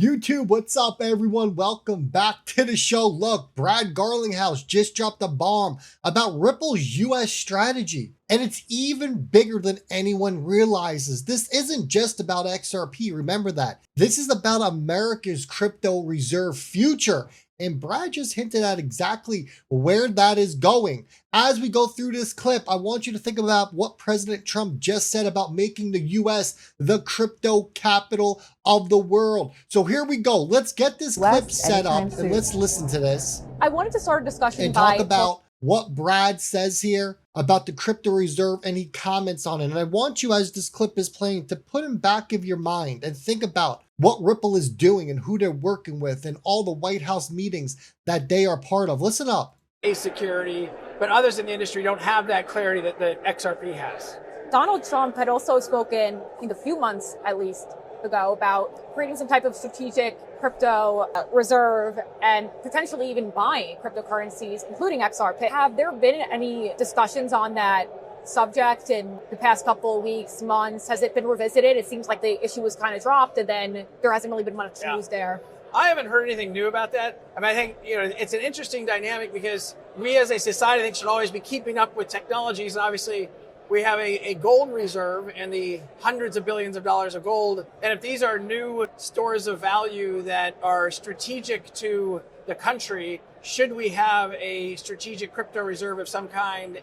YouTube, what's up everyone? Welcome back to the show. Look, Brad Garlinghouse just dropped a bomb about Ripple's US strategy. And it's even bigger than anyone realizes. This isn't just about XRP, remember that. This is about America's crypto reserve future. And Brad just hinted at exactly where that is going. As we go through this clip, I want you to think about what President Trump just said about making the US the crypto capital of the world. So here we go. Let's get this clip set up and let's listen to this. I wanted to start a discussion and talk about what Brad says here about the crypto reserve, and he comments on it. And I want you, as this clip is playing, to put in back of your mind and think about what Ripple is doing and who they're working with and all the White House meetings that they are part of. Listen up. A security, but others in the industry don't have that clarity that the XRP has. Donald Trump had also spoken, I think a few months at least ago, about creating some type of strategic crypto reserve and potentially even buying cryptocurrencies, including XRP. Have there been any discussions on that subject in the past couple of weeks, months? Has it been revisited? It seems like the issue was kind of dropped and then there hasn't really been much news there. I haven't heard anything new about that. I mean, I think, it's an interesting dynamic because we as a society, I think, should always be keeping up with technologies. And obviously, we have a gold reserve and the hundreds of billions of dollars of gold. And if these are new stores of value that are strategic to the country, should we have a strategic crypto reserve of some kind?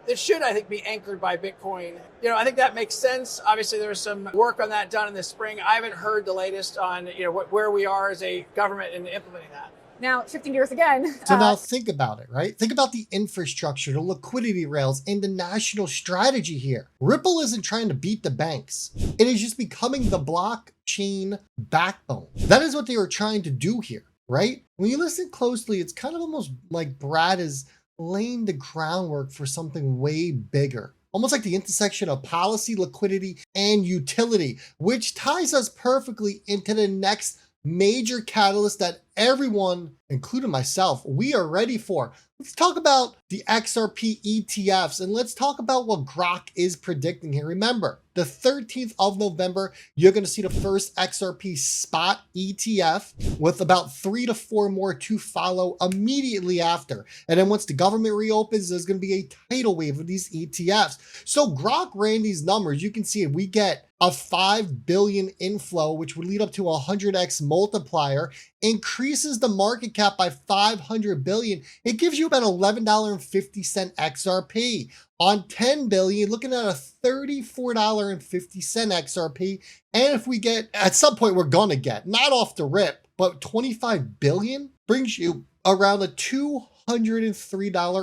It should, I think, be anchored by Bitcoin. I think that makes sense. Obviously, there's some work on that done in the spring. I haven't heard the latest on where we are as a government in implementing that. Now, shifting gears again. So now think about it, right? Think about the infrastructure, the liquidity rails, and the national strategy here. Ripple isn't trying to beat the banks. It is just becoming the blockchain backbone. That is what they are trying to do here, right? When you listen closely, it's kind of almost like Brad is laying the groundwork for something way bigger. Almost like the intersection of policy, liquidity, and utility, which ties us perfectly into the next major catalyst that everyone, including myself, we are ready for. Let's talk about the XRP ETFs and let's talk about what Grok is predicting here. Remember, the 13th of November, you're going to see the first XRP spot ETF with about 3 to 4 more to follow immediately after. And then once the government reopens, there's going to be a tidal wave of these ETFs. So Grok ran these numbers. You can see it. We get a 5 billion inflow, which would lead up to a 100x multiplier, increases the market cap by 500 billion. It gives you about $11.50 XRP. On 10 billion, looking at a $34.50 XRP. And if we get, at some point we're going to get, not off the rip, but 25 billion brings you around a $203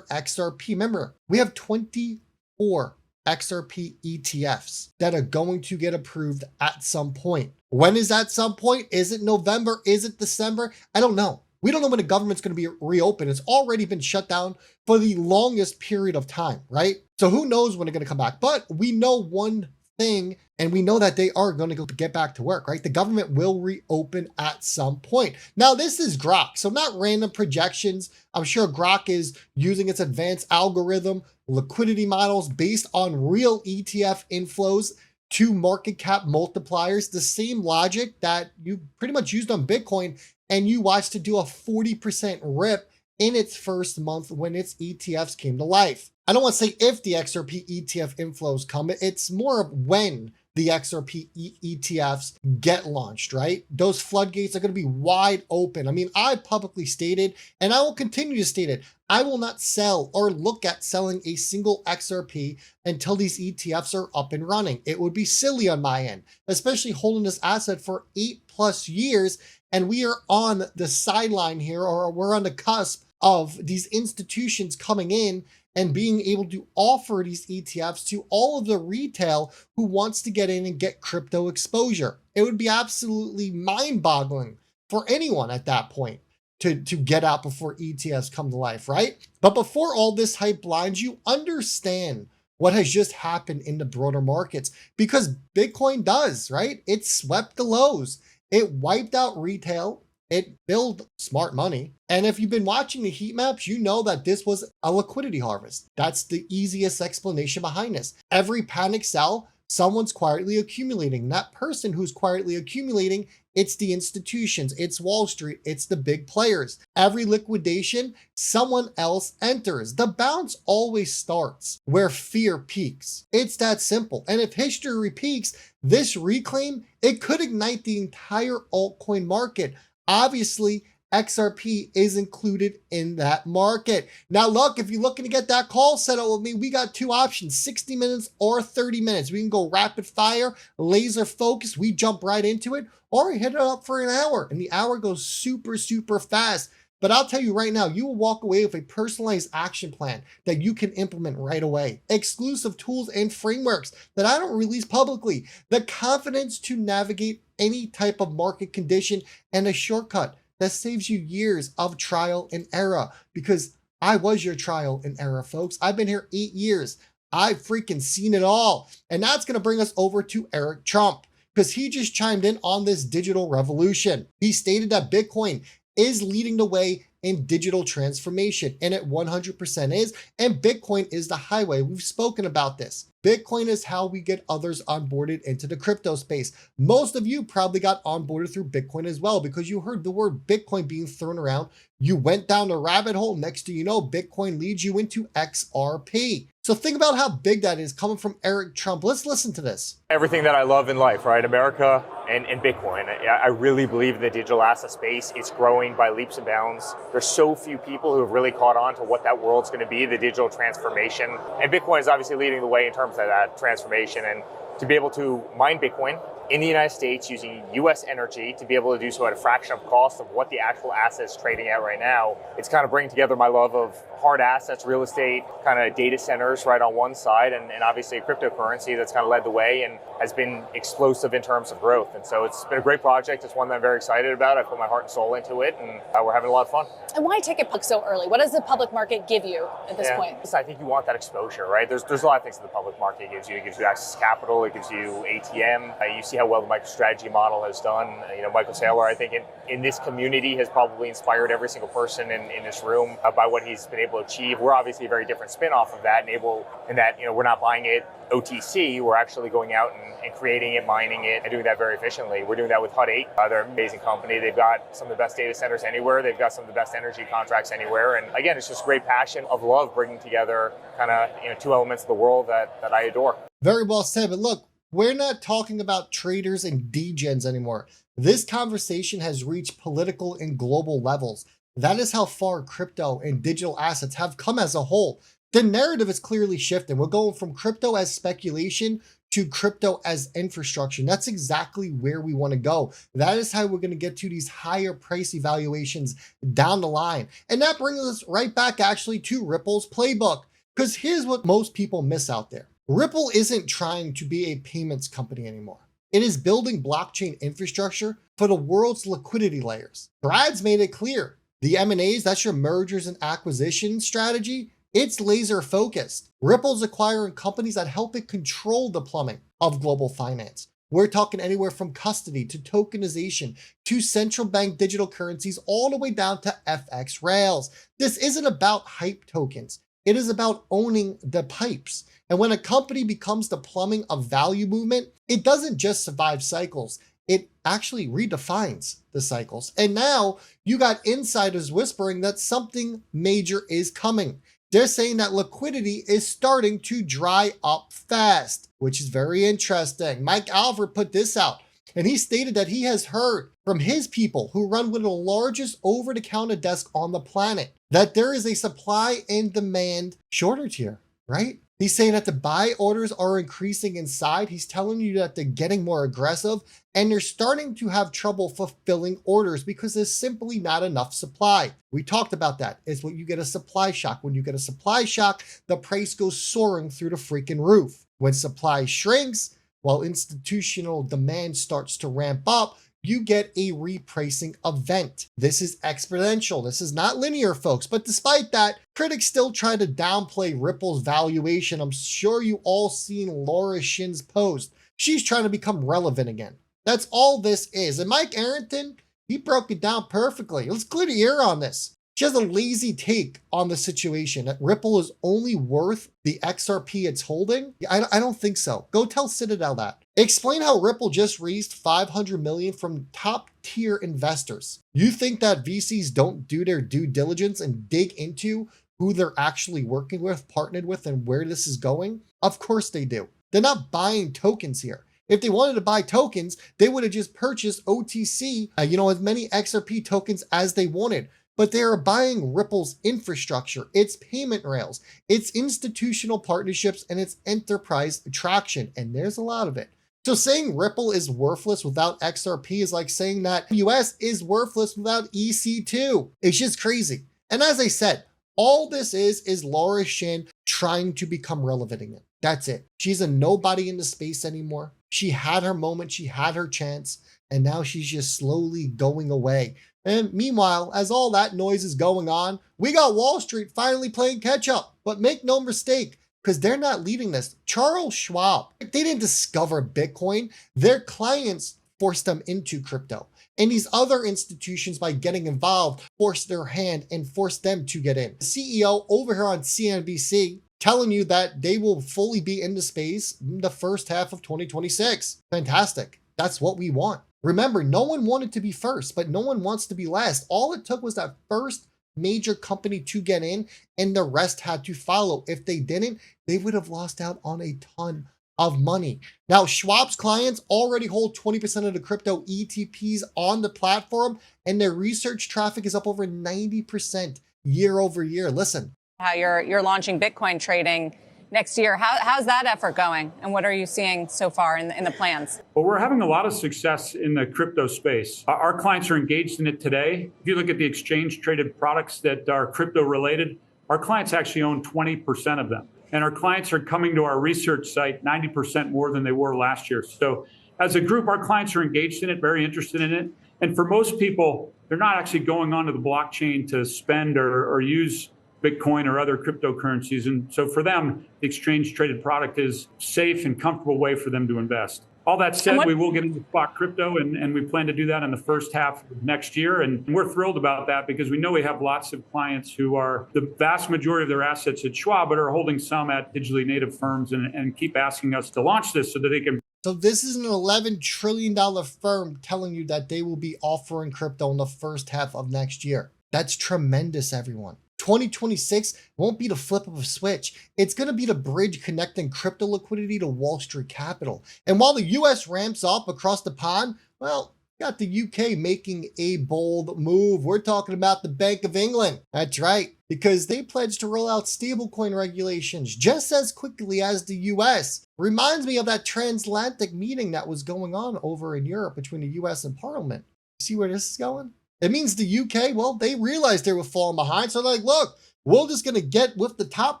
XRP. Remember, we have 24 XRP ETFs that are going to get approved at some point. When is that some point? Is it November? Is it December? I don't know. We don't know when the government's going to be reopened. It's already been shut down for the longest period of time, right? So who knows when they're going to come back? But we know one thing, and we know that they are going to get back to work, right? The government will reopen at some point. Now, this is Grok, so not random projections. I'm sure Grok is using its advanced algorithm, liquidity models based on real ETF inflows to market cap multipliers, the same logic that you pretty much used on Bitcoin and you watched it do a 40% rip in its first month when its ETFs came to life. I don't want to say if the XRP ETF inflows come, it's more of when the XRP ETFs get launched, right? Those floodgates are going to be wide open. I mean, I publicly stated, and I will continue to state it, I will not sell or look at selling a single XRP until these ETFs are up and running. It would be silly on my end, especially holding this asset for 8+ years. And we are on the sideline here, or we're on the cusp of these institutions coming in and being able to offer these ETFs to all of the retail who wants to get in and get crypto exposure. It would be absolutely mind-boggling for anyone at that point to get out before ETFs come to life, right? But before all this hype blinds you, understand what has just happened in the broader markets, because Bitcoin does, right? It swept the lows. It wiped out retail. It built smart money. And if you've been watching the heat maps, you know that this was a liquidity harvest. That's the easiest explanation behind this. Every panic sell, someone's quietly accumulating. That person who's quietly accumulating It's the institutions, it's Wall Street, it's the big players. Every liquidation, someone else enters. The bounce always starts where fear peaks. It's that simple. And if history repeats, this reclaim, it could ignite the entire altcoin market. Obviously, XRP is included in that market. Now, look, if you're looking to get that call set up with me, we got two options, 60 minutes or 30 minutes. We can go rapid fire, laser focus. We jump right into it, or we hit it up for an hour, and the hour goes super, super fast. But I'll tell you right now, you will walk away with a personalized action plan that you can implement right away. Exclusive tools and frameworks that I don't release publicly. The confidence to navigate any type of market condition, and a shortcut that saves you years of trial and error, because I was your trial and error, folks. I've been here 8 years. I've freaking seen it all. And that's going to bring us over to Eric Trump, because he just chimed in on this digital revolution. He stated that Bitcoin is leading the way in digital transformation, and it 100% is, and Bitcoin is the highway. We've spoken about this. Bitcoin is how we get others onboarded into the crypto space. Most of you probably got onboarded through Bitcoin as well, because you heard the word Bitcoin being thrown around. You went down the rabbit hole. Next thing you know, Bitcoin leads you into XRP. So think about how big that is coming from Eric Trump. Let's listen to this. Everything that I love in life, right? America and Bitcoin. I really believe in the digital asset space. It's growing by leaps and bounds. There's so few people who have really caught on to what that world's going to be, the digital transformation. And Bitcoin is obviously leading the way in terms of that transformation. And to be able to mine Bitcoin in the United States using US energy, to be able to do so at a fraction of cost of what the actual asset is trading at right now, it's kind of bringing together my love of hard assets, real estate, kind of data centers right on one side, and obviously a cryptocurrency that's kind of led the way and has been explosive in terms of growth. And so it's been a great project. It's one that I'm very excited about. I put my heart and soul into it, and we're having a lot of fun. And why take it public so early? What does the public market give you at this point? I think you want that exposure, right? There's a lot of things that the public market gives you. It gives you access to capital. It gives you ATM. You see how well the MicroStrategy model has done. Michael Saylor, I think in this community has probably inspired every single person in this room by what he's been able to achieve. We're obviously a very different spin off of that, in that we're not buying it OTC. We're actually going out and creating it, mining it, and doing that very efficiently. We're doing that with Hut 8. They're an amazing company. They've got some of the best data centers anywhere. They've got some of the best energy contracts anywhere. And again, it's just great passion of love bringing together kind of two elements of the world that I adore. Very well said. But look, we're not talking about traders and degens anymore. This conversation has reached political and global levels. That is how far crypto and digital assets have come as a whole. The narrative is clearly shifting. We're going from crypto as speculation to crypto as infrastructure. And that's exactly where we want to go. That is how we're going to get to these higher price evaluations down the line. And that brings us right back actually to Ripple's playbook. Because here's what most people miss out there. Ripple isn't trying to be a payments company anymore. It is building blockchain infrastructure for the world's liquidity layers. Brad's made it clear. The M&As, that's your mergers and acquisition strategy, it's laser focused. Ripple's acquiring companies that help it control the plumbing of global finance. We're talking anywhere from custody to tokenization to central bank digital currencies, all the way down to FX rails. This isn't about hype tokens. It is about owning the pipes. And when a company becomes the plumbing of value movement, it doesn't just survive cycles. It actually redefines the cycles. And now you got insiders whispering that something major is coming. They're saying that liquidity is starting to dry up fast, which is very interesting. Mike Alford put this out, and he stated that he has heard from his people who run one of the largest over-the-counter desks on the planet that there is a supply and demand shortage here, right? He's saying that the buy orders are increasing inside. He's telling you that they're getting more aggressive, and they're starting to have trouble fulfilling orders because there's simply not enough supply. We talked about that. It's when you get a supply shock. When you get a supply shock, the price goes soaring through the freaking roof. When supply shrinks, while institutional demand starts to ramp up, you get a repricing event. This is exponential. This is not linear, folks. But despite that, critics still try to downplay Ripple's valuation. I'm sure you all seen Laura Shin's post. She's trying to become relevant again. That's all this is. And Mike Arrington, he broke it down perfectly. Let's clear the air on this. She has a lazy take on the situation that Ripple is only worth the XRP it's holding. I don't think so. Go tell Citadel that. Explain how Ripple just raised $500 million from top tier investors. You think that VCs don't do their due diligence and dig into who they're actually working with, partnered with, and where this is going? Of course they do. They're not buying tokens here. If they wanted to buy tokens, they would have just purchased OTC, as many XRP tokens as they wanted. But they are buying Ripple's infrastructure, its payment rails, its institutional partnerships, and its enterprise traction. And there's a lot of it. So saying Ripple is worthless without XRP is like saying that US is worthless without EC2. It's just crazy. And as I said, all this is Laura Shin trying to become relevant again. That's it. She's a nobody in the space anymore. She had her moment, she had her chance, and now she's just slowly going away. And meanwhile, as all that noise is going on, we got Wall Street finally playing catch up. But make no mistake, because they're not leading this. Charles Schwab, they didn't discover Bitcoin. Their clients forced them into crypto. And these other institutions, by getting involved, forced their hand and forced them to get in. The CEO over here on CNBC telling you that they will fully be in the space in the first half of 2026. Fantastic. That's what we want. Remember, no one wanted to be first, but no one wants to be last. All it took was that first major company to get in, and the rest had to follow. If they didn't, they would have lost out on a ton of money. Now, Schwab's clients already hold 20% of the crypto ETPs on the platform, and their research traffic is up over 90% year over year. Listen. How you're launching Bitcoin trading next year. How's that effort going? And what are you seeing so far in the plans? Well, we're having a lot of success in the crypto space. Our clients are engaged in it today. If you look at the exchange traded products that are crypto related, our clients actually own 20% of them. And our clients are coming to our research site 90% more than they were last year. So as a group, our clients are engaged in it, very interested in it. And for most people, they're not actually going onto the blockchain to spend or use Bitcoin or other cryptocurrencies. And so for them, the exchange traded product is safe and comfortable way for them to invest. All that said, we will get into spot crypto, and we plan to do that in the first half of next year. And we're thrilled about that because we know we have lots of clients who are the vast majority of their assets at Schwab, but are holding some at digitally native firms and keep asking us to launch this so that they can. So this is an $11 trillion firm telling you that they will be offering crypto in the first half of next year. That's tremendous, everyone. 2026 won't be the flip of a switch. It's going to be the bridge connecting crypto liquidity to Wall Street capital. And while the US ramps up across the pond, well, got the UK making a bold move. We're talking about the Bank of England. That's right, because they pledged to roll out stablecoin regulations just as quickly as the US. Reminds me of that transatlantic meeting that was going on over in Europe between the US and Parliament. See where this is going? It means the UK, well, they realized they were falling behind. So they're like, look, we're just going to get with the top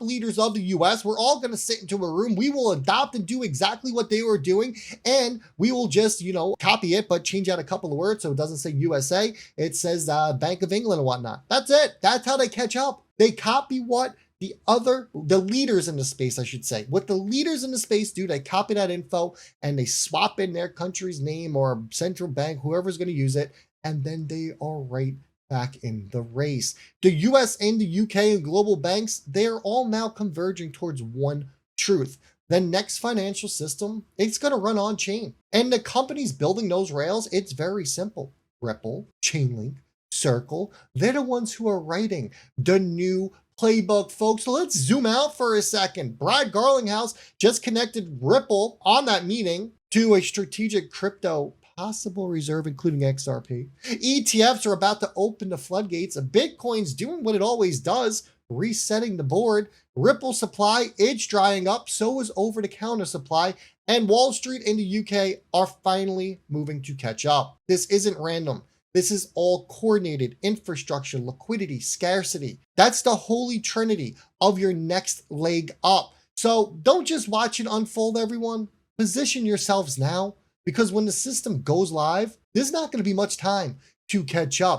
leaders of the US. We're all going to sit into a room. We will adopt and do exactly what they were doing. And we will just, copy it, but change out a couple of words. So it doesn't say USA. It says Bank of England and whatnot. That's it. That's how they catch up. They copy what the leaders in the space, I should say. What the leaders in the space do, they copy that info and they swap in their country's name or central bank, whoever's going to use it. And then they are right back in the race. The US and the UK and global banks, they are all now converging towards one truth. The next financial system, it's going to run on chain. And the companies building those rails, it's very simple. Ripple, Chainlink, Circle, they're the ones who are writing the new playbook, folks. So let's zoom out for a second. Brad Garlinghouse just connected Ripple on that meeting to a strategic crypto possible reserve, including XRP. ETFs are about to open the floodgates. Bitcoin's doing what it always does, resetting the board. Ripple supply, it's drying up. So is over-the-counter supply. And Wall Street and the UK are finally moving to catch up. This isn't random. This is all coordinated infrastructure, liquidity, scarcity. That's the holy trinity of your next leg up. So don't just watch it unfold, everyone. Position yourselves now. Because when the system goes live, there's not going to be much time to catch up.